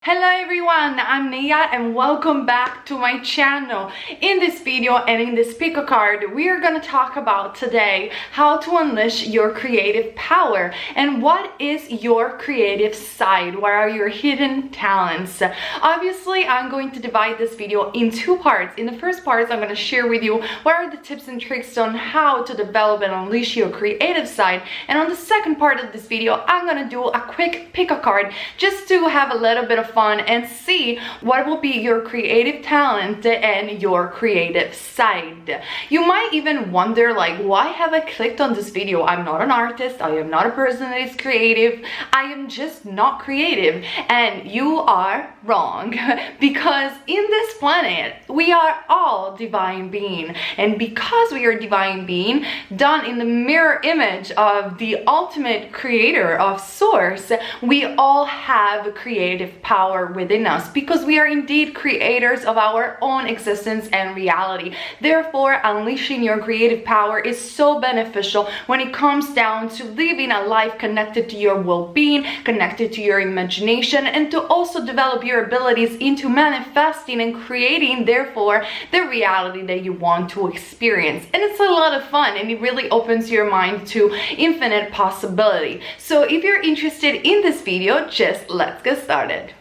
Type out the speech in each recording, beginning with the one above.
Hello everyone, I'm Nia and welcome back to my channel. In this video and in this pick a card, we are going to talk about today how to unleash your creative power and what is your creative side, what are your hidden talents. Obviously, I'm going to divide this video in two parts. In the first part, I'm going to share with you what are the tips and tricks on how to develop and unleash your creative side. And on the second part of this video, I'm going to do a quick pick a card just to have a little bit of fun and see what will be your creative talent and your creative side. You might even wonder, like, why have I clicked on this video? I'm not an artist, I am not a person that is creative, I am just not creative. And you are wrong, because in this planet we are all divine being, and because we are divine being done in the mirror image of the ultimate creator of source, we all have creative power within us, because we are indeed creators of our own existence and reality. Therefore, unleashing your creative power is so beneficial when it comes down to living a life connected to your well-being, connected to your imagination, and to also develop your abilities into manifesting and creating, therefore, the reality that you want to experience. And it's a lot of fun, and it really opens your mind to infinite possibility. So if you're interested in this video, just let's get started.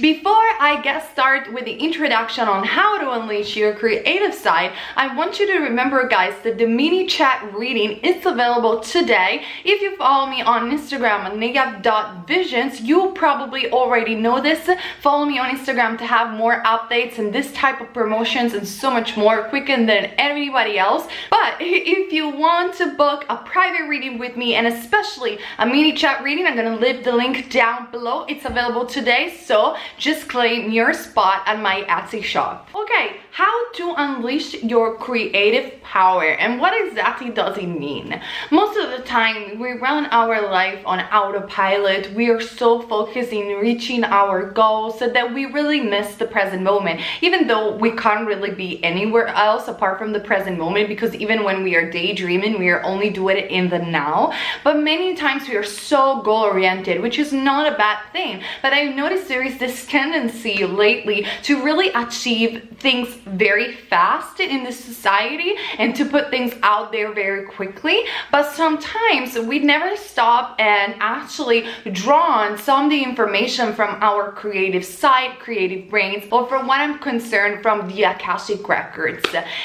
Before I get started with the introduction on how to unleash your creative side, I want you to remember, guys, that the mini chat reading is available today. If you follow me on Instagram at negative.visions, you probably already know this. Follow me on Instagram to have more updates and this type of promotions and so much more quicker than anybody else. But if you want to book a private reading with me, and especially a mini chat reading, I'm going to leave the link down below. It's available today, so just claim your spot at my Etsy shop. Okay, how to unleash your creative power, and what exactly does it mean? Most of the time we run our life on autopilot. We are so focused in reaching our goals so that we really miss the present moment, even though we can't really be anywhere else apart from the present moment, because even when we are daydreaming, we are only doing it in the now. But many times we are so goal oriented, which is not a bad thing, but I've noticed there is this tendency lately to really achieve things very fast in this society and to put things out there very quickly. But sometimes we never stop and actually draw on some of the information from our creative side, creative brains, or from what I'm concerned, from the Akashic records.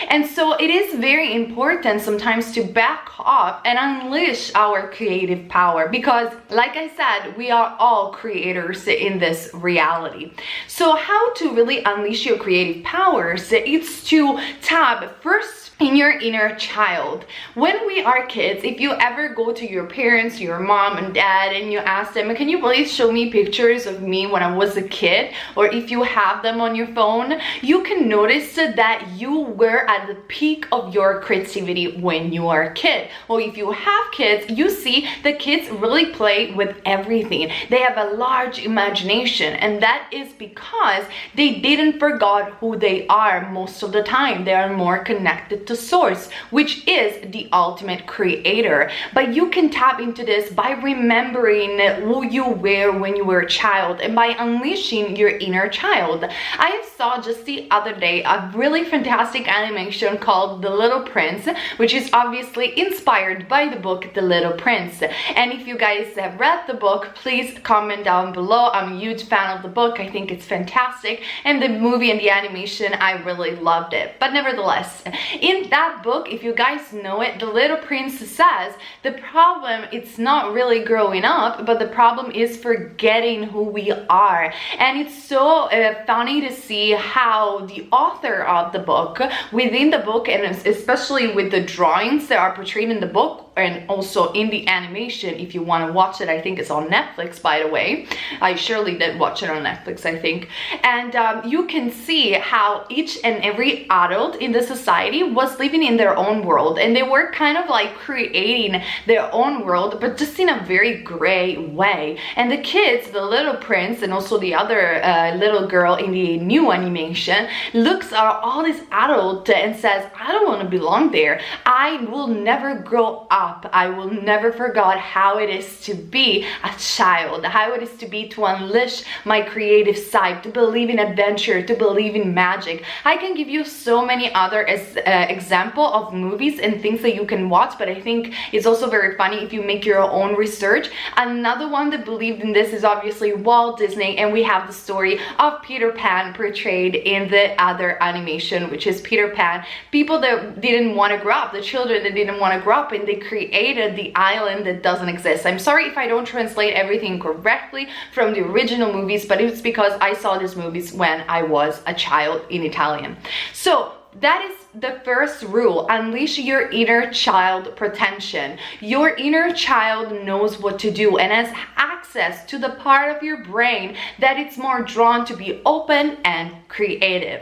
And so it is very important sometimes to back off and unleash our creative power, because like I said, we are all creators in this reality. So how to really unleash your creative powers? It's to tap first in your inner child. When we are kids, if you ever go to your parents, your mom and dad, and you ask them, can you please show me pictures of me when I was a kid? Or if you have them on your phone, you can notice that you were at the peak of your creativity when you are a kid. Or if you have kids, you see the kids really play with everything. They have a large imagination, and that is because they didn't forget who they are most of the time. They are more connected to source, which is the ultimate creator. But you can tap into this by remembering who you were when you were a child and by unleashing your inner child. I saw just the other day a really fantastic animation called The Little Prince, which is obviously inspired by the book The Little Prince. And if you guys have read the book, please comment down below. I'm a huge fan of the book. I think it's fantastic, and the movie and the animation, I really loved it. But nevertheless, in that book, if you guys know it, the little prince says the problem, it's not really growing up, but the problem is forgetting who we are. And it's so funny to see how the author of the book, within the book, and especially with the drawings that are portrayed in the book and also in the animation, if you want to watch it, I think it's on Netflix, by the way. I surely did watch it on Netflix, I think. And you can see how each and every adult in the society was living in their own world, and they were kind of like creating their own world, but just in a very gray way. And the kids, the little prince and also the other little girl in the new animation, looks at all this adult and says, I don't want to belong there. I will never grow up up. I will never forget how it is to be a child, how it is to be to unleash my creative side, to believe in adventure, to believe in magic. I can give you so many other example of movies and things that you can watch, but I think it's also very funny if you make your own research. Another one that believed in this is obviously Walt Disney, and we have the story of Peter Pan portrayed in the other animation, which is Peter Pan. People that didn't want to grow up, the children that didn't want to grow up, and they created the island that doesn't exist. I'm sorry if I don't translate everything correctly from the original movies, but it's because I saw these movies when I was a child in Italian. So that is the first rule. Unleash your inner child potential. Your inner child knows what to do and has access to the part of your brain that it's more drawn to be open and creative.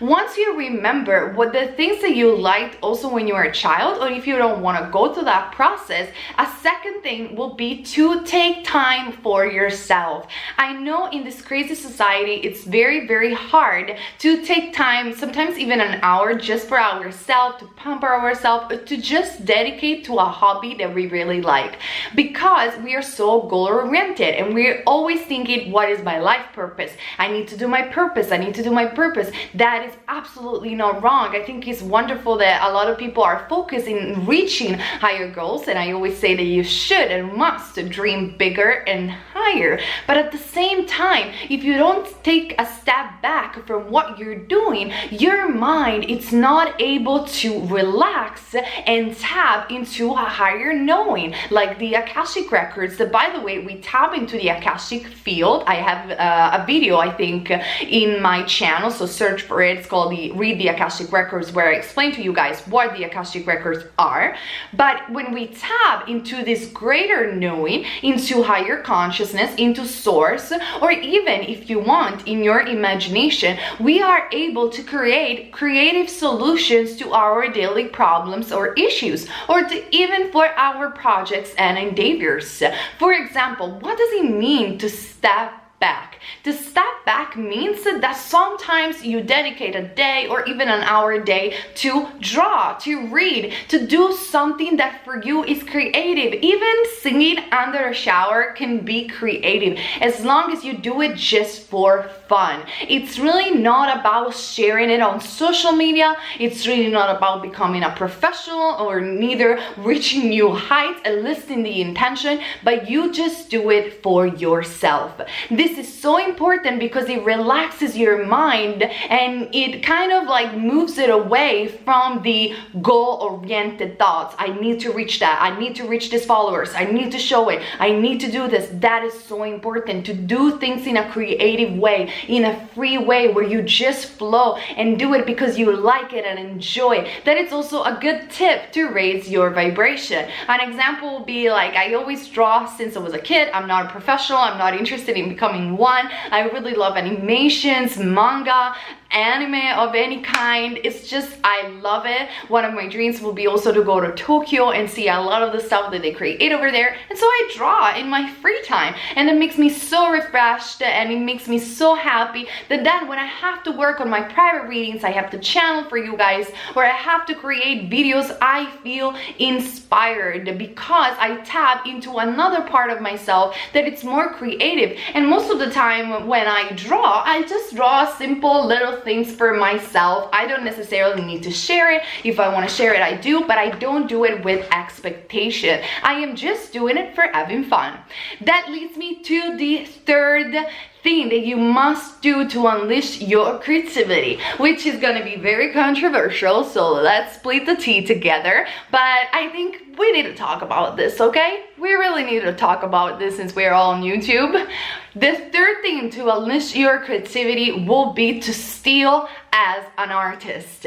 Once you remember what the things that you liked also when you were a child, or if you don't want to go through that process, a second thing will be to take time for yourself. I know in this crazy society it's very, very hard to take time, sometimes even an hour, just for ourselves, to pamper ourselves, to just dedicate to a hobby that we really like, because we are so goal oriented and we're always thinking, what is my life purpose? I need to do my purpose, I need to do my purpose. That is absolutely not wrong. I think it's wonderful that a lot of people are focused in reaching higher goals, and I always say that you should and must dream bigger and higher. But at the same time, if you don't take a step back from what you're doing, your mind, it's not able to relax and tap into a higher knowing, like the Akashic records. That, by the way, we tap into the Akashic field. I have a video, I think, in my channel, so search for it. It's called Read the Akashic Records, where I explain to you guys what the Akashic records are. But when we tap into this greater knowing, into higher consciousness, into source, or even if you want in your imagination, we are able to create creative solutions to our daily problems or issues, or to even for our projects and endeavors. For example, what does it mean to step back? To step back means that sometimes you dedicate a day or even an hour a day to draw, to read, to do something that for you is creative. Even singing under a shower can be creative, as long as you do it just for fun. It's really not about sharing it on social media. It's really not about becoming a professional or neither reaching new heights, enlisting the intention, but you just do it for yourself. This is so important because it relaxes your mind and it kind of like moves it away from the goal-oriented thoughts. I need to reach that. I need to reach these followers. I need to show it. I need to do this. That is so important, to do things in a creative way, in a free way, where you just flow and do it because you like it and enjoy it. That is also a good tip to raise your vibration. An example will be like, I always draw since I was a kid. I'm not a professional. I'm not interested in becoming one. I really love animations, manga, anime of any kind. It's just, I love it. One of my dreams will be also to go to Tokyo and see a lot of the stuff that they create over there. And so I draw in my free time, and it makes me so refreshed and it makes me so happy that then when I have to work on my private readings, I have to channel for you guys, or I have to create videos, I feel inspired because I tap into another part of myself that it's more creative. And most of the time when I draw, I just draw simple little things for myself. I don't necessarily need to share it. If I want to share it, I do, but I don't do it with expectation. I am just doing it for having fun. That leads me to the third thing that you must do to unleash your creativity, which is going to be very controversial, so let's split the tea together. But I think we need to talk about this, okay? We really need to talk about this since we're all on YouTube. The third thing to unleash your creativity will be to steal as an artist.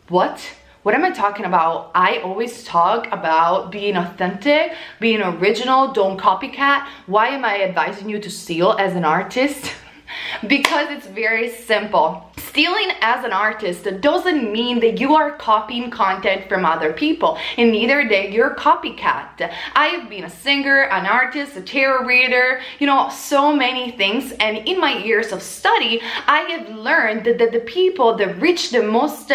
What? What am I talking about? I always talk about being authentic, being original, don't copycat. Why am I advising you to steal as an artist? Because it's very simple. Stealing as an artist doesn't mean that you are copying content from other people, and neither that you're a copycat. I have been a singer, an artist, a tarot reader, you know, so many things, and in my years of study, I have learned that the people that reach the most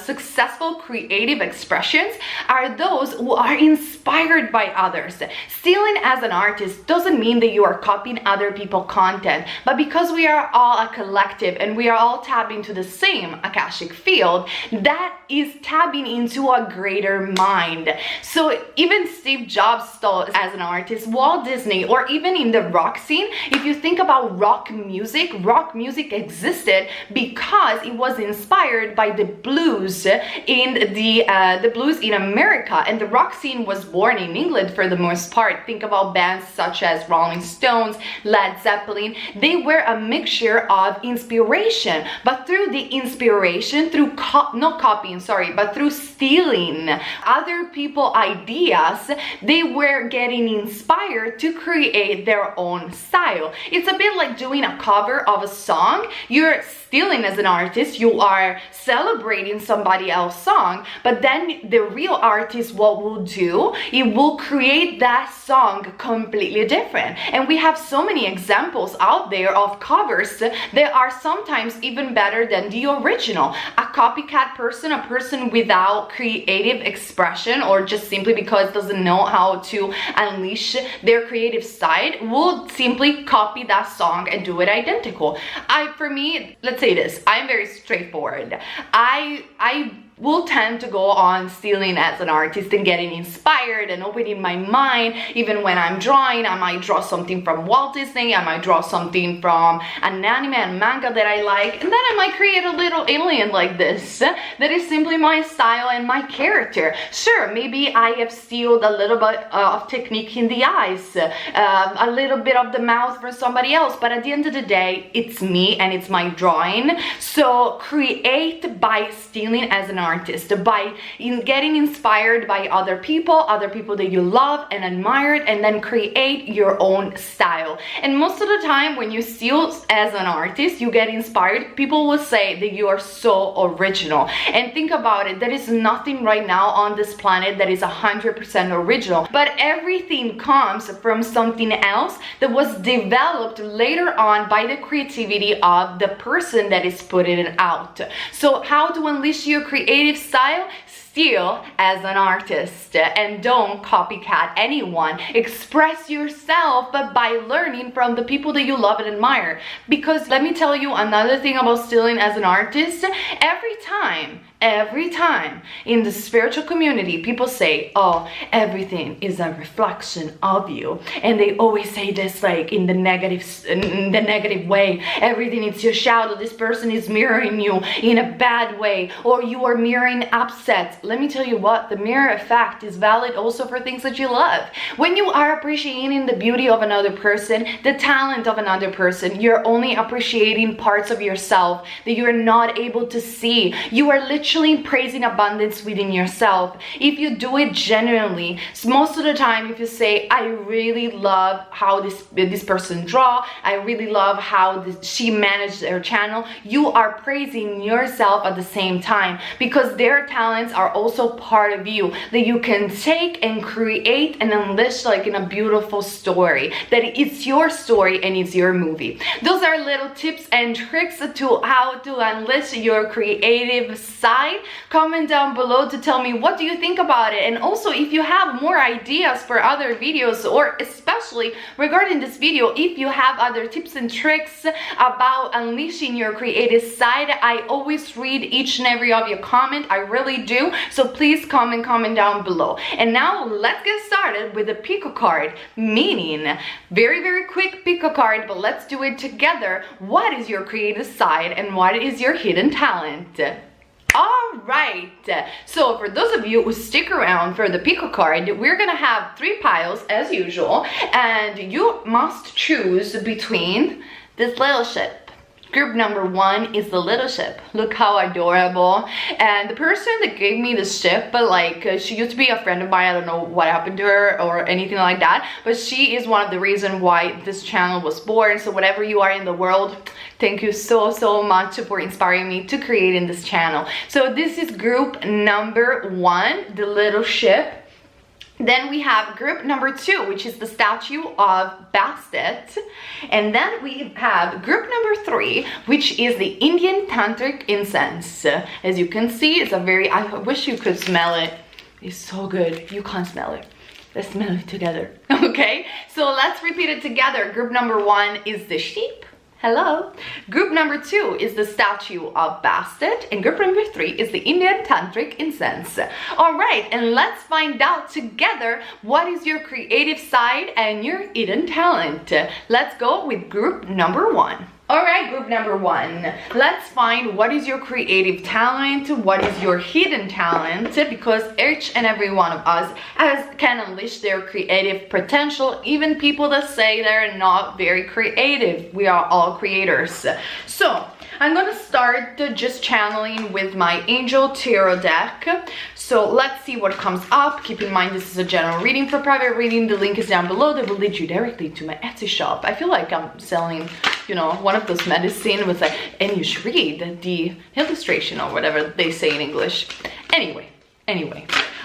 successful creative expressions are those who are inspired by others. Stealing as an artist doesn't mean that you are copying other people's content, but because we are all a collective and we are all tapping into the same Akashic field, that is tapping into a greater mind. So even Steve Jobs stole as an artist, Walt Disney, or even in the rock scene, if you think about rock music existed because it was inspired by the blues in the blues in America, and the rock scene was born in England for the most part. Think about bands such as Rolling Stones, Led Zeppelin. They were a mixture of inspiration, but through the inspiration, through not copying, sorry, but through stealing other people's ideas, they were getting inspired to create their own style. It's a bit like doing a cover of a song. You're stealing as an artist, you are celebrating somebody else's song, but then the real artist, what will do, it will create that song completely different. And we have so many examples out there of covers that are sometimes even better than the original. A copycat person, a person without creative expression, or just simply because doesn't know how to unleash their creative side, will simply copy that song and do it identical. For me, let's say this, I'm very straightforward. I will tend to go on stealing as an artist and getting inspired and opening my mind. Even when I'm drawing, I might draw something from Walt Disney, I might draw something from an anime and manga that I like, and then I might create a little alien like this that is simply my style and my character. Sure, maybe I have stealed a little bit of technique in the eyes, a little bit of the mouth for somebody else, but at the end of the day, it's me and it's my drawing. So create by stealing as an artist, by getting inspired by other people that you love and admire, and then create your own style. And most of the time when you steal as an artist, you get inspired, people will say that you are so original. And think about it, there is nothing right now on this planet that is 100% original, but everything comes from something else that was developed later on by the creativity of the person that is putting it out. So how to unleash your creative style? Steal as an artist and don't copycat anyone. Express yourself, but by learning from the people that you love and admire. Because let me tell you another thing about stealing as an artist. Every time in the spiritual community, people say, oh, everything is a reflection of you. And they always say this like in the negative way. Everything is your shadow. This person is mirroring you in a bad way, or you are mirroring upsets. Let me tell you what, the mirror effect is valid also for things that you love. When you are appreciating the beauty of another person, the talent of another person, you're only appreciating parts of yourself that you're not able to see. You are literally praising abundance within yourself. If you do it genuinely, most of the time, if you say, I really love how this person draw, I really love how she managed their channel, you are praising yourself at the same time, because their talents are also part of you that you can take and create and unleash like in a beautiful story, that it's your story and it's your movie. Those are little tips and tricks to how to unleash your creative side. Comment down below to tell me what do you think about it, and also if you have more ideas for other videos, or especially regarding this video, if you have other tips and tricks about unleashing your creative side. I always read each and every of your comment, I really do, so please comment down below. And now let's get started with the pick a card, meaning very quick pick a card, but let's do it together. What is your creative side and what is your hidden talent? Alright, so for those of you who stick around for the pick a card, we're gonna have 3 piles as usual, and you must choose between this little ship. Group number 1 is the little ship. Look how adorable. And the person that gave me the ship, but like she used to be a friend of mine, I don't know what happened to her or anything like that, but she is one of the reasons why this channel was born. So whatever you are in the world, Thank you so much for inspiring me to create in this channel. So this is group number 1, the little ship. Then we have group number 2, which is the statue of Bastet. And then we have group number 3, which is the Indian tantric incense. As you can see, it's a very, I wish you could smell it. It's so good. You can't smell it. Let's smell it together. Okay, so let's repeat it together. Group number 1 is the sheep. Hello. Group number 2 is the statue of Bastet, and group number 3 is the Indian tantric incense. All right, and let's find out together what is your creative side and your hidden talent. Let's go with group number 1. All right, group number 1, let's find what is your creative talent, what is your hidden talent, because each and every one of us can unleash their creative potential, even people that say they're not very creative. We are all creators. So I'm gonna start just channeling with my Angel Tarot deck. So let's see what comes up. Keep in mind this is a general reading. For private reading, the link is down below. That will lead you directly to my Etsy shop. I feel like I'm selling, you know, one of those medicine with like, and you should read the illustration or whatever they say in English. Anyway.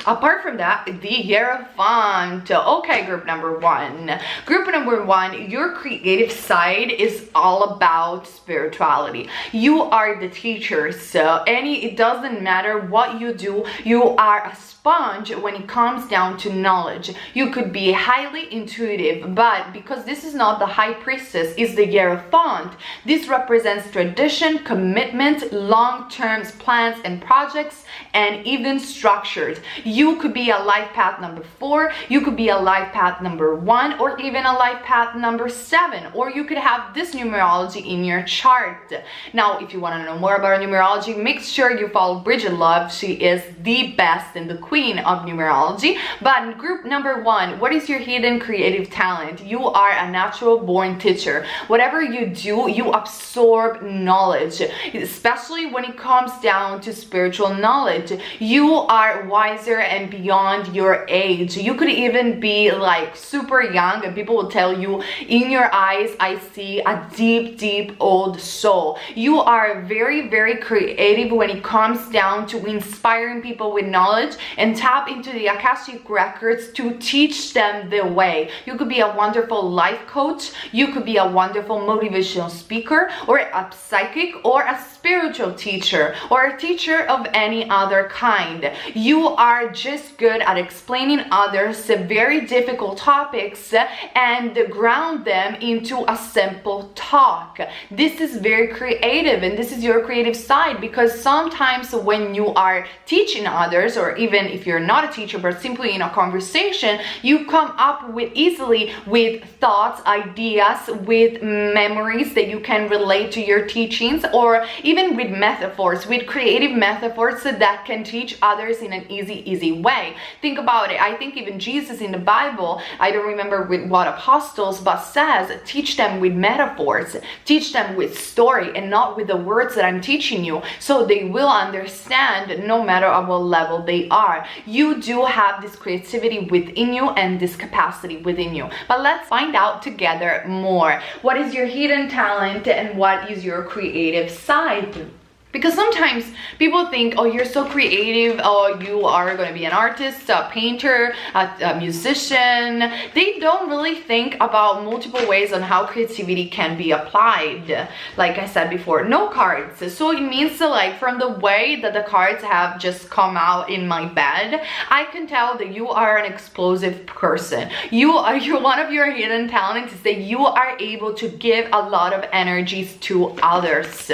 Apart from that, the Hierophant. Okay, group number 1. Group number 1, your creative side is all about spirituality. You are the teacher, so it doesn't matter what you do, you are a sponge when it comes down to knowledge. You could be highly intuitive, but because this is not the High Priestess, it's the Hierophant. This represents tradition, commitment, long-term plans and projects, and even structures. You could be a life path number 4, you could be a life path number 1, or even a life path number 7, or you could have this numerology in your chart. Now, if you want to know more about numerology, make sure you follow Bridget Love. She is the best and the queen of numerology. But in group number 1, what is your hidden creative talent? You are a natural born teacher. Whatever you do, you absorb knowledge, especially when it comes down to spiritual knowledge. You are wiser and beyond your age. You could even be like super young and people will tell you, in your eyes I see a deep old soul. You are very creative when it comes down to inspiring people with knowledge and tap into the Akashic records to teach them the way. You could be a wonderful life coach, you could be a wonderful motivational speaker, or a psychic, or a spiritual teacher, or a teacher of any other kind. You are just good at explaining others very difficult topics and ground them into a simple talk. This is very creative, and this is your creative side, because sometimes when you are teaching others, or even if you're not a teacher but simply in a conversation, you come up with easily with thoughts, ideas, with memories that you can relate to your teachings, or even with metaphors, with creative metaphors that can teach others in an easy way. Think about it. I think even Jesus in the Bible, I don't remember with what apostles, but says teach them with metaphors, teach them with story, and not with the words that I'm teaching you, so they will understand no matter at what level they are. You do have this creativity within you and this capacity within you. But let's find out together more. What is your hidden talent and what is your creative side? Because sometimes people think, oh, you're so creative, oh, you are going to be an artist, a painter, a musician. They don't really think about multiple ways on how creativity can be applied. Like I said before, no cards. So it means that, like, from the way that the cards have just come out in my bed, I can tell that you are an explosive person. You're one of your hidden talents is that you are able to give a lot of energies to others.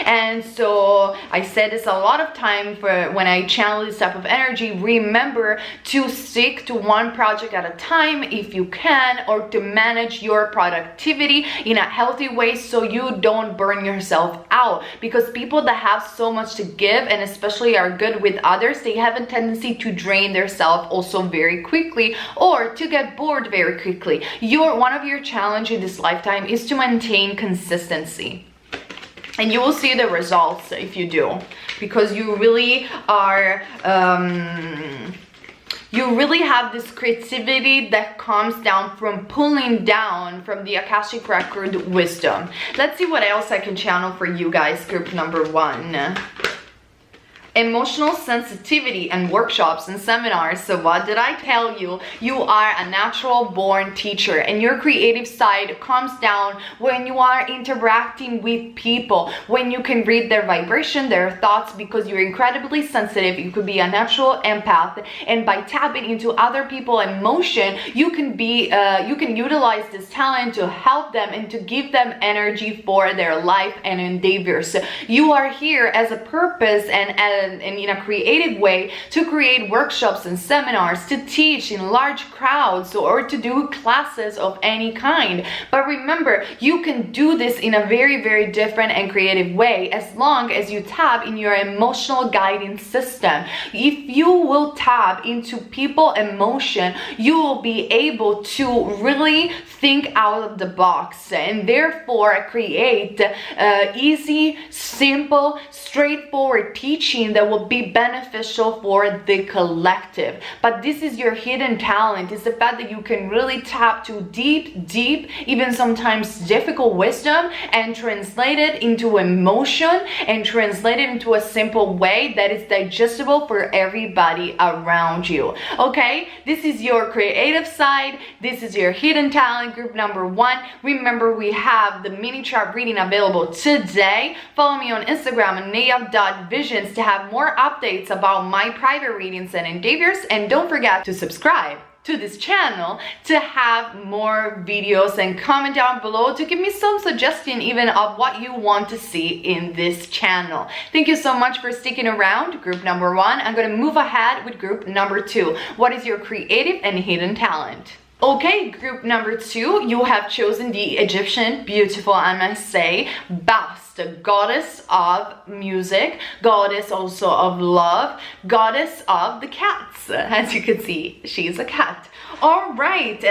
And so I said this a lot of time for when I channel this type of energy. Remember to stick to one project at a time if you can, or to manage your productivity in a healthy way so you don't burn yourself out. Because people that have so much to give and especially are good with others, they have a tendency to drain themselves also very quickly, or to get bored very quickly. One of your challenges in this lifetime is to maintain consistency. And you will see the results if you do, because you really are You really have this creativity that comes down from pulling down from the Akashic Record wisdom. Let's see what else I can channel for you guys, group number 1. Emotional sensitivity and workshops and seminars. So what did I tell you? You are a natural born teacher, and your creative side comes down when you are interacting with people, when you can read their vibration, their thoughts, because you're incredibly sensitive. You could be a natural empath, and by tapping into other people's emotion, you can utilize this talent to help them and to give them energy for their life and endeavors. You are here as a purpose and in a creative way to create workshops and seminars, to teach in large crowds, or to do classes of any kind. But remember, you can do this in a very, very different and creative way as long as you tap in your emotional guiding system. If you will tap into people's emotion, you will be able to really think out of the box and therefore create easy, simple, straightforward teaching that will be beneficial for the collective. But this is your hidden talent. It's the fact that you can really tap to deep, even sometimes difficult wisdom and translate it into emotion and translate it into a simple way that is digestible for everybody around you. Okay, this is your creative side. This is your hidden talent, group number 1. Remember, we have the mini chart reading available today. Follow me on Instagram at naya.visions to have more updates about my private readings and endeavors, and don't forget to subscribe to this channel to have more videos, and comment down below to give me some suggestion even of what you want to see in this channel. Thank you so much for sticking around, group number 1. I'm going to move ahead with group number 2. What is your creative and hidden talent? Okay, group number 2, you have chosen the Egyptian, beautiful I must say, Bastet, goddess of music, goddess also of love, goddess of the cats. As you can see, she's a cat. All right,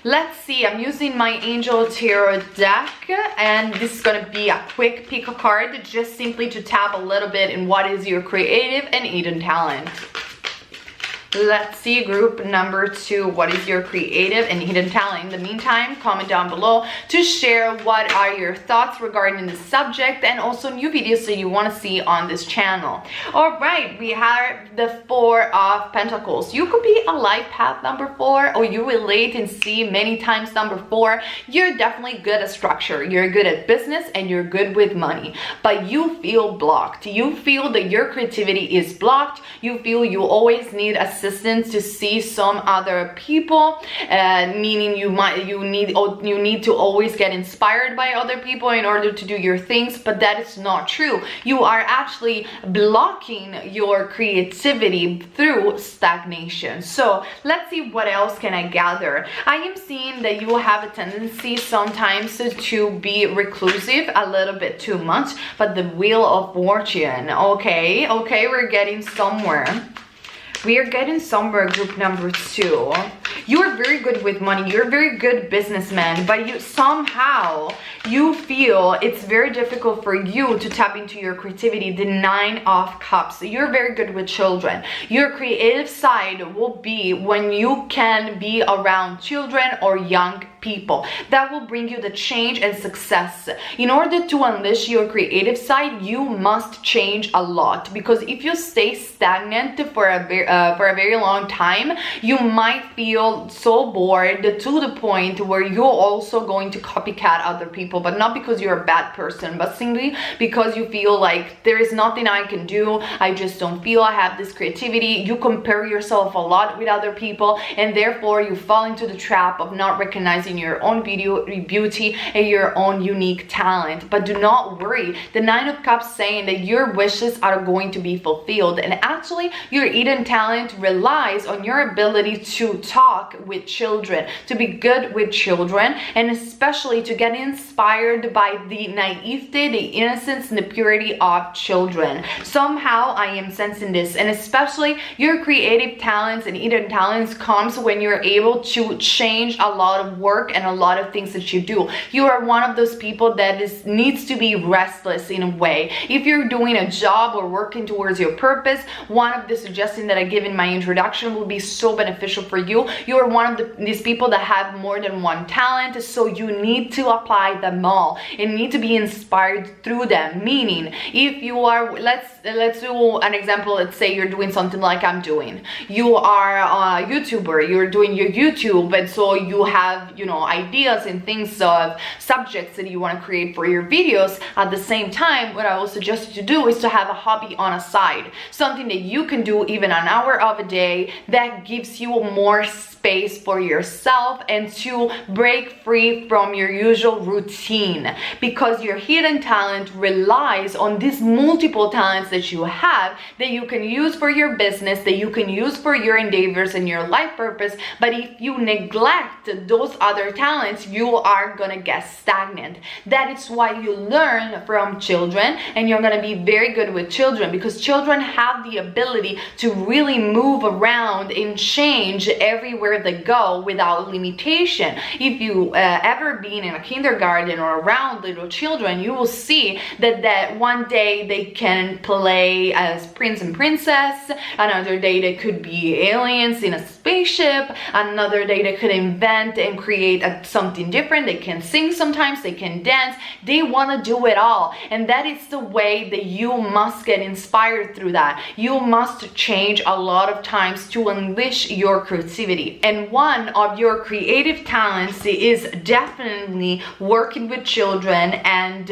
let's see. I'm using my Angel Tarot deck, and this is going to be a quick pick a card, just simply to tap a little bit in what is your creative and hidden talent. Let's see, group number 2, what is your creative and hidden talent? In the meantime, comment down below to share what are your thoughts regarding the subject and also new videos that you want to see on this channel. All right, we have the 4 of Pentacles. You could be a life path number 4, or you relate and see many times number 4. You're definitely good at structure, you're good at business, and you're good with money, but you feel blocked. You feel that your creativity is blocked. You feel you always need assistance to see some other people, meaning you need to always get inspired by other people in order to do your things, but that is not true. You are actually blocking your creativity through stagnation. So let's see what else can I gather. I am seeing that you have a tendency sometimes to be reclusive a little bit too much, but the Wheel of Fortune, okay, we're getting somewhere. We are getting somewhere, group number 2. You are very good with money. You're a very good businessman, but you feel it's very difficult for you to tap into your creativity. The 9 of Cups. You're very good with children. Your creative side will be when you can be around children or young people. That will bring you the change and success. In order to unleash your creative side, you must change a lot, because if you stay stagnant for a very long time, you might feel so bored to the point where you're also going to copycat other people, but not because you're a bad person, but simply because you feel like there is nothing I can do. I just don't feel I have this creativity. You compare yourself a lot with other people, and therefore you fall into the trap of not recognizing your own beauty and your own unique talent. But do not worry, the 9 of Cups saying that your wishes are going to be fulfilled, and actually your hidden talent relies on your ability to talk with children, to be good with children, and especially to get inspired by the naivete, the innocence, and the purity of children. Somehow I am sensing this, and especially your creative talents and hidden talents comes when you're able to change a lot of work work and a lot of things that you do. You are one of those people that needs to be restless in a way. If you're doing a job or working towards your purpose, one of the suggestions that I give in my introduction will be so beneficial for you. You are one of these people that have more than one talent, so you need to apply them all and need to be inspired through them. Meaning, if you are, let's do an example. Let's say you're doing something like I'm doing. You are a YouTuber, you're doing your YouTube, and so you have, you know, ideas and things of subjects that you want to create for your videos. At the same time, what I will suggest you to do is to have a hobby on a side, something that you can do even an hour of a day that gives you more space for yourself and to break free from your usual routine, because your hidden talent relies on these multiple talents that you have that you can use for your business, that you can use for your endeavors and your life purpose. But if you neglect those other talents, you are gonna get stagnant. That is why you learn from children, and you're gonna be very good with children, because children have the ability to really move around and change everywhere they go without limitation. If you ever been in a kindergarten or around little children, you will see that one day they can play as prince and princess, another day they could be aliens in a spaceship, another day they could invent and create something different. They can sing sometimes, they can dance, they want to do it all. And that is the way that you must get inspired through that. You must change a lot of times to unleash your creativity. And one of your creative talents is definitely working with children, and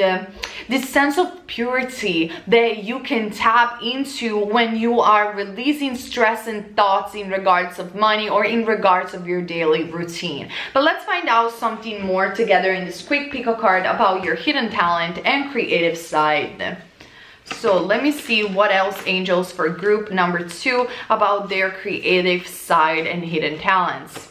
this sense of purity that you can tap into when you are releasing stress and thoughts in regards of money or in regards of your daily routine. But let's find out something more together in this quick pick a card about your hidden talent and creative side. So let me see what else angels for group number 2 about their creative side and hidden talents.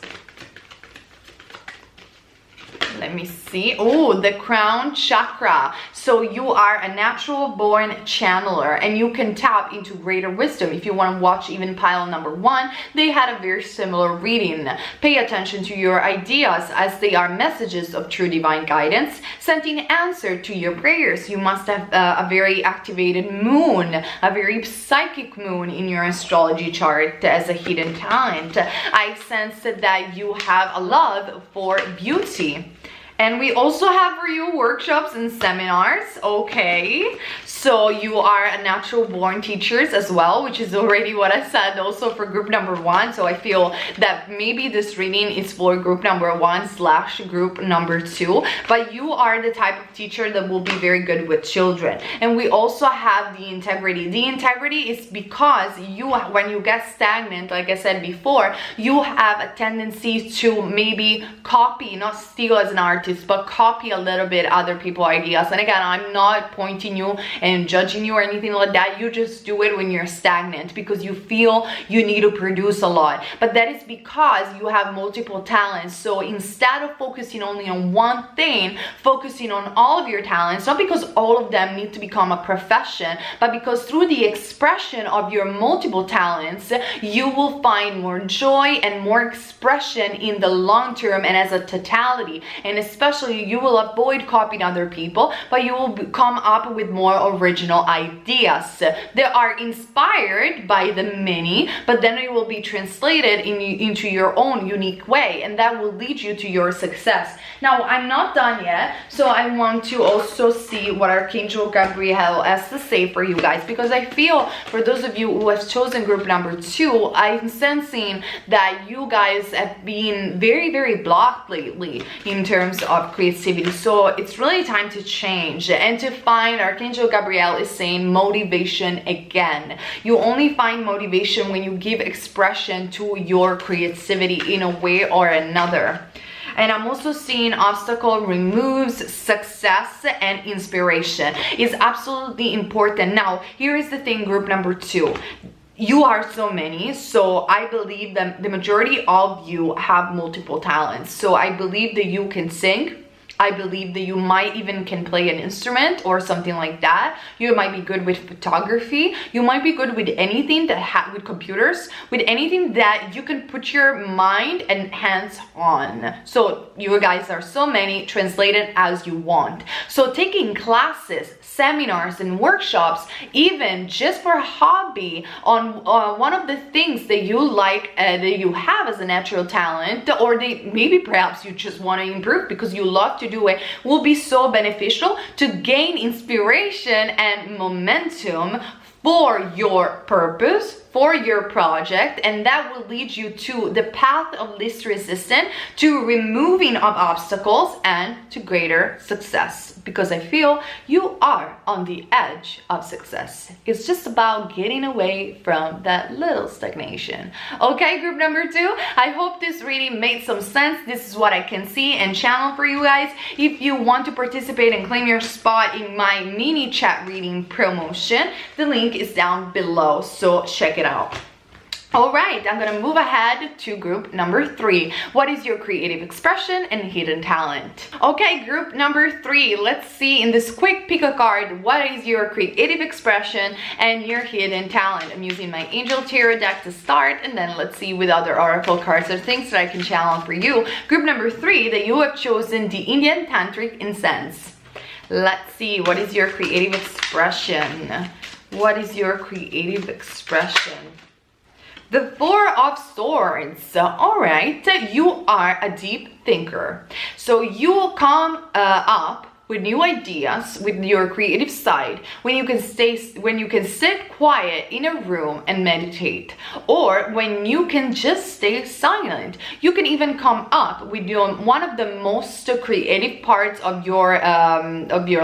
Let me see. Oh, the crown chakra. So you are a natural born channeler, and you can tap into greater wisdom. If you want to watch even pile number 1, they had a very similar reading. Pay attention to your ideas, as they are messages of true divine guidance, sending answer to your prayers. You must have a very activated moon, a very psychic moon in your astrology chart as a hidden talent. I sense that you have a love for beauty. And we also have for you workshops and seminars. Okay, so you are a natural born teachers as well, which is already what I said also for group number 1. So I feel that maybe this reading is for group number 1 / group number 2, but you are the type of teacher that will be very good with children. And we also have the integrity. The integrity is because you, when you get stagnant, like I said before, you have a tendency to maybe copy, not steal as an artist, but copy a little bit other people's ideas. And again, I'm not pointing you and judging you or anything like that. You just do it when you're stagnant because you feel you need to produce a lot. But that is because you have multiple talents. So instead of focusing only on one thing, focusing on all of your talents, not because all of them need to become a profession, but because through the expression of your multiple talents, you will find more joy and more expression in the long term and as a totality. And especially you will avoid copying other people, but you will come up with more original ideas that are inspired by the many, but then it will be translated into your own unique way, and that will lead you to your success. Now, I'm not done yet, so I want to also see what Archangel Gabriel has to say for you guys, because I feel for those of you who have chosen group number 2, I'm sensing that you guys have been very, very blocked lately in terms of creativity. So it's really time to change and to find, Archangel Gabriel is saying, motivation again. You only find motivation when you give expression to your creativity in a way or another. And I'm also seeing obstacle removes, success and inspiration is absolutely important. Now, here is the thing, group number 2. You are so many, so I believe that the majority of you have multiple talents. So I believe that you can sing, I believe that you might even can play an instrument or something like that. You might be good with photography. You might be good with anything that with computers, with anything that you can put your mind and hands on. So you guys are so many, translate it as you want. So taking classes, seminars and workshops, even just for a hobby on one of the things that you like, that you have as a natural talent, or maybe perhaps you just want to improve because you love to do it, will be so beneficial to gain inspiration and momentum for your purpose, for your project, and that will lead you to the path of least resistance, to removing of obstacles and to greater success, because I feel you are on the edge of success. It's just about getting away from that little stagnation. Okay, group number 2, I hope this reading made some sense. This is what I can see and channel for you guys. If you want to participate and claim your spot in my mini chat reading promotion, the link is down below, so check it out. All right, I'm gonna move ahead to group number 3. What is your creative expression and hidden talent? Okay, group number 3, let's see in this quick pick a card, what is your creative expression and your hidden talent? I'm using my Angel Tarot deck to start, and then let's see with other oracle cards or things that I can channel for you. Group number 3, that you have chosen the Indian Tantric Incense. Let's see, what is your creative expression? What is your creative expression? The Four of Swords. All right, you are a deep thinker. So you come up with new ideas with your creative side when you can sit quiet in a room and meditate, or when you can just stay silent. You can even come up with one of the most creative parts of your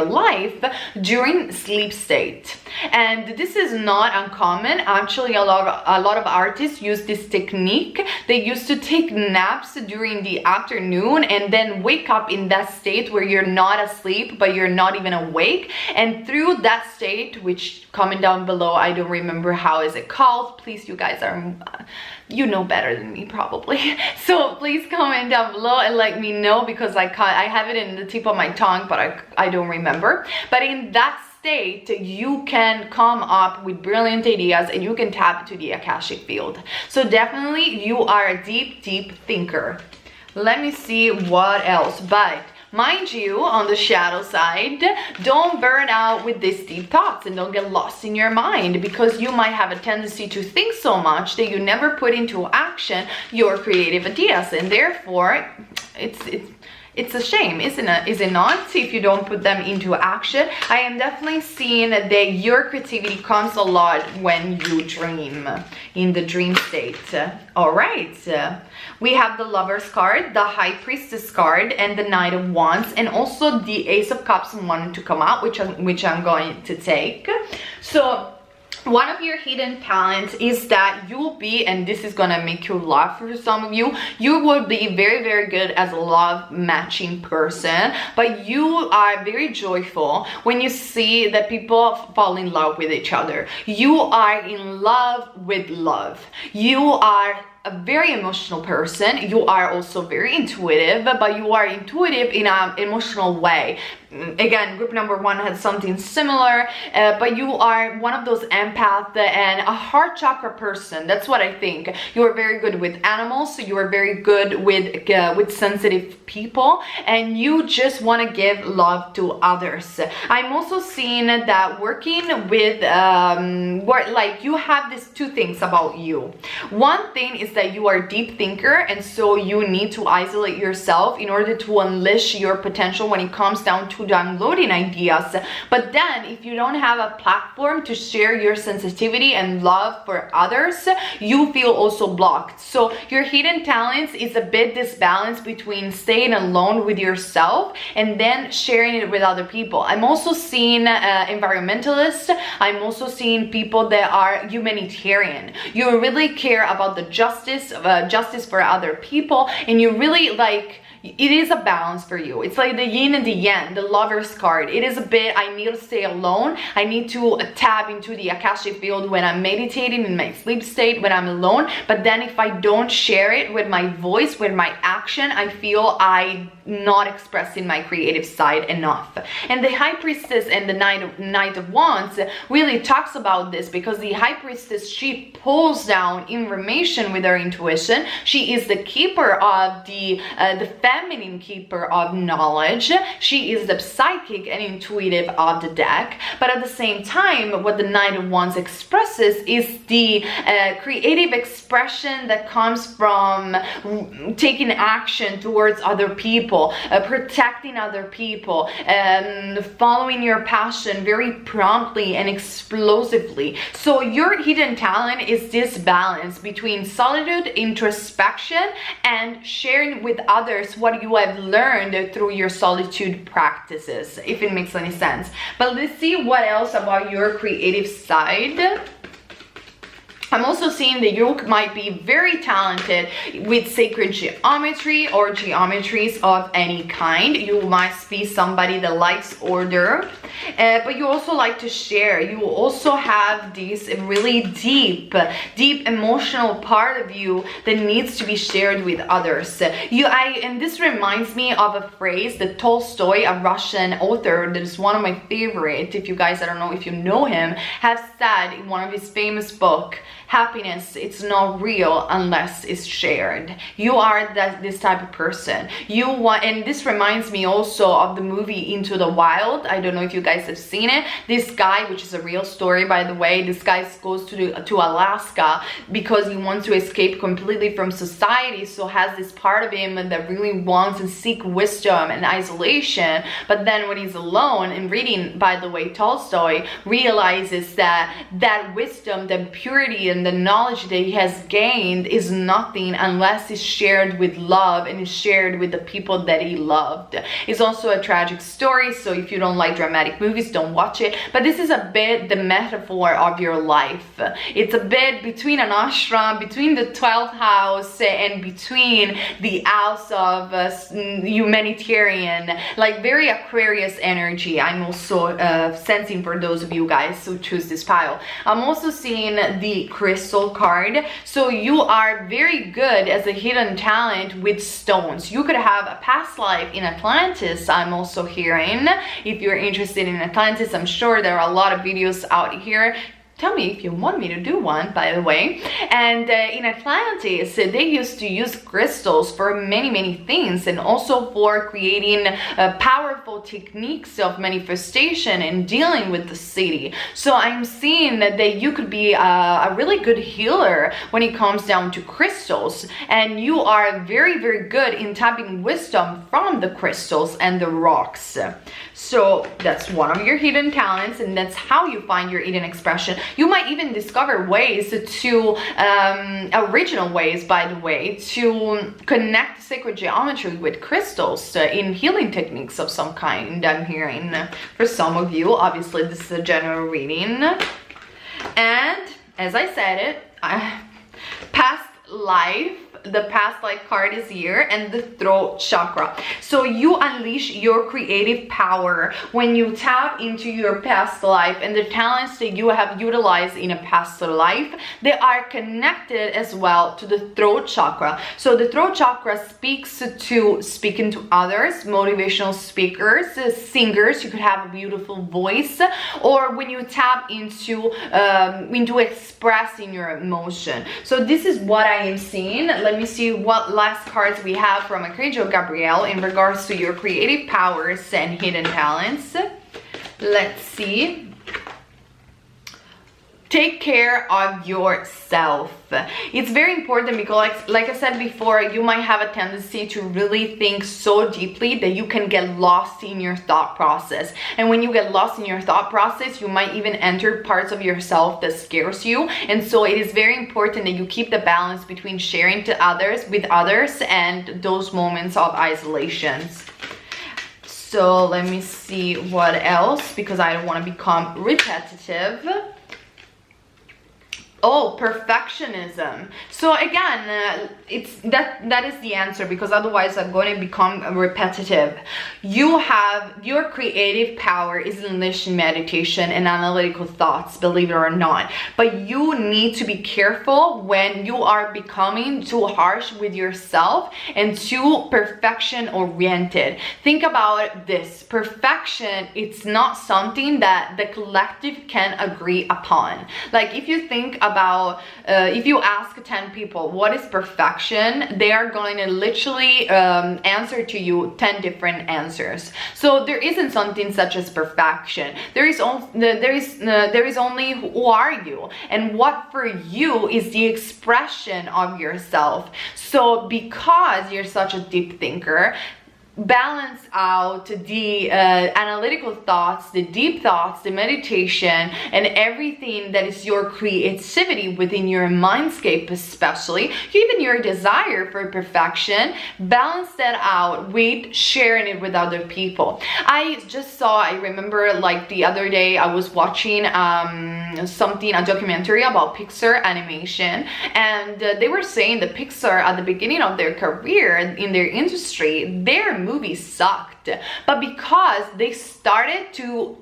life during sleep state. And this is not uncommon. Actually, a lot of artists use this technique. They used to take naps during the afternoon and then wake up in that state where you're not asleep but you're not even awake, and through that state, which comment down below, I don't remember how is it called, please, you guys are you know better than me probably, so please comment down below and let me know, because I have it in the tip of my tongue but I don't remember. But in that state, you can come up with brilliant ideas and you can tap into the Akashic field. So definitely you are a deep thinker. Let me see what else. But mind you, on the shadow side, don't burn out with these deep thoughts and don't get lost in your mind, because you might have a tendency to think so much that you never put into action your creative ideas, and therefore it's a shame, isn't it? Is it not? If you don't put them into action. I am definitely seeing that your creativity comes a lot when you dream, in the dream state. All right, we have the Lover's card, the High Priestess card, and the Knight of Wands, and also the Ace of Cups wanted to come out, which I'm going to take. So one of your hidden talents is that you will be, and this is gonna make you laugh for some of you, you will be very good as a love matching person, but you are very joyful when you see that people fall in love with each other. You are in love with love. You are a very emotional person. You are also very intuitive, but you are intuitive in an emotional way. Again, group number 1 had something similar, but you are one of those empath and a heart chakra person. That's what I think. You are very good with animals, so you are very good with sensitive people, and you just want to give love to others. I'm also seeing that working with like you have these 2 things about you. One thing is that you are a deep thinker, and so you need to isolate yourself in order to unleash your potential when it comes down to downloading ideas. But then if you don't have a platform to share your sensitivity and love for others, you feel also blocked. So your hidden talents is a bit this balance between staying alone with yourself and then sharing it with other people. I'm also seeing environmentalists. I'm also seeing people that are humanitarian. You really care about the justice for other people, and you really like it is a balance for you. It's like the yin and the yang, the Lover's card. It is a bit, I need to stay alone. I need to tap into the Akashic field when I'm meditating in my sleep state, when I'm alone. But then if I don't share it with my voice, with my action, I feel I not expressing my creative side enough. And the High Priestess and the Knight of Wands really talks about this, because the High Priestess, she pulls down information with her intuition. She is the keeper of the feminine keeper of knowledge. She is the psychic and intuitive of the deck. But at the same time, what the Knight of Wands expresses is the creative expression that comes from taking action towards other people, protecting other people, following your passion very promptly and explosively. So your hidden talent is this balance between solitude, introspection, and sharing with others what you have learned through your solitude practices, if it makes any sense. But let's see what else about your creative side. I'm also seeing that you might be very talented with sacred geometry or geometries of any kind. You must be somebody that likes order, but you also like to share. You also have this really deep emotional part of you that needs to be shared with others. And this reminds me of a phrase that Tolstoy, a Russian author that is one of my favorite, if you guys, I don't know if you know him, has said in one of his famous books, happiness, it's not real unless it's shared. You are this type of person. And this reminds me also of the movie Into the Wild. I don't know if you guys have seen it. This guy, which is a real story by the way, this guy goes to Alaska because he wants to escape completely from society, so has this part of him that really wants to seek wisdom and isolation. But then when he's alone and reading, by the way, Tolstoy, realizes that wisdom, that purity and the knowledge that he has gained is nothing unless it's shared with love and is shared with the people that he loved. It's also a tragic story, so if you don't like dramatic movies, don't watch it. But this is a bit the metaphor of your life. It's a bit between an ashram, between the 12th house, and between the house of humanitarian, like very Aquarius energy. I'm also sensing for those of you guys who choose this pile. I'm also seeing the crystal card. So you are very good as a hidden talent with stones. You could have a past life in Atlantis, I'm also hearing. If you're interested in Atlantis, I'm sure there are a lot of videos out here. Tell me if you want me to do one, by the way. And in Atlantis, they used to use crystals for many things, and also for creating powerful techniques of manifestation and dealing with the city. So I'm seeing that you could be a really good healer when it comes down to crystals, and you are very good in tapping wisdom from the crystals and the rocks. So that's one of your hidden talents, and that's how you find your hidden expression. You might even discover ways to, original ways, by the way, to connect sacred geometry with crystals in healing techniques of some kind, I'm hearing. For some of you, obviously this is a general reading. And as I said it, past life, the past life card is here, and the throat chakra. So you unleash your creative power when you tap into your past life, and the talents that you have utilized in a past life, they are connected as well to the throat chakra. So the throat chakra speaks to speaking to others, motivational speakers, singers. You could have a beautiful voice, or when you tap into expressing your emotion. So this is what I am seeing. Let me see what last cards we have from Archangel Gabriel in regards to your creative powers and hidden talents. Let's see. Take care of yourself. It's very important because like I said before, you might have a tendency to really think so deeply that you can get lost in your thought process. And when you get lost in your thought process, you might even enter parts of yourself that scares you. And so it is very important that you keep the balance between sharing to others with others and those moments of isolations. So let me see what else, because I don't want to become repetitive. Oh, perfectionism. So again, it's that is the answer, because otherwise I'm going to become repetitive. Your creative power is unleashed in meditation and analytical thoughts, believe it or not. But you need to be careful when you are becoming too harsh with yourself and too perfection oriented. Think about this. Perfection, it's not something that the collective can agree upon. Like if you think about, if you ask 10 people what is perfection, they are going to literally answer to you 10 different answers. So there isn't something such as perfection. There is only who are you, and what for you is the expression of yourself. So because you're such a deep thinker, balance out the analytical thoughts, the deep thoughts, the meditation, and everything that is your creativity within your mindscape, especially even your desire for perfection. Balance that out with sharing it with other people. I remember like the other day I was watching a documentary about Pixar animation, and they were saying that Pixar at the beginning of their career in their industry, their movies sucked, but because they started to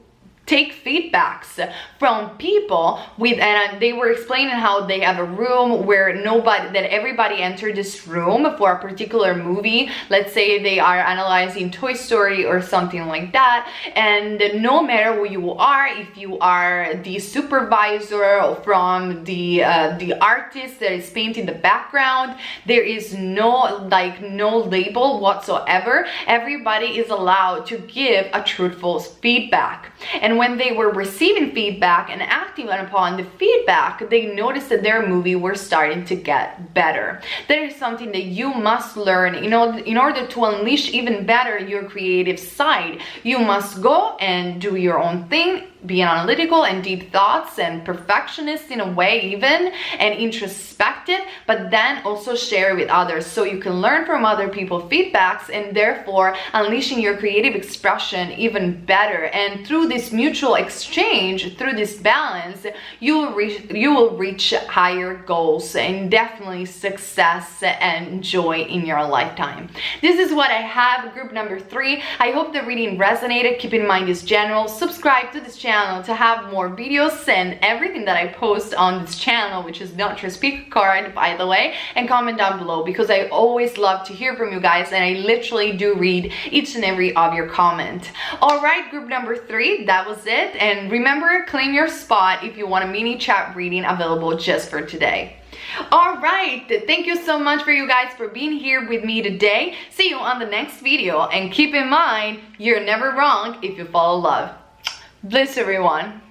take feedbacks from people and they were explaining how they have a room where everybody entered this room for a particular movie. Let's say they are analyzing Toy Story or something like that, and no matter who you are, if you are the supervisor or from the artist that is painting the background, there is no label whatsoever. Everybody is allowed to give a truthful feedback. And when they were receiving feedback and acting upon the feedback, they noticed that their movie were starting to get better. That is something that you must learn in order to unleash even better your creative side. You must go and do your own thing, be analytical and deep thoughts and perfectionist in a way even, and introspective, but then also share with others so you can learn from other people's feedbacks, and therefore unleashing your creative expression even better. And through this mutual exchange, through this balance, you will reach higher goals and definitely success and joy in your lifetime. This is what I have, group number 3. I hope the reading resonated. Keep in mind it's general. Subscribe to this channel to have more videos and everything that I post on this channel, which is not your speaker card, by the way, and comment down below, because I always love to hear from you guys, and I literally do read each and every of your comment. All right, group number 3, that was it. And remember, claim your spot if you want a mini chat reading available just for today. All right, thank you so much for you guys for being here with me today. See you on the next video, and keep in mind, you're never wrong if you follow love. Bliss everyone.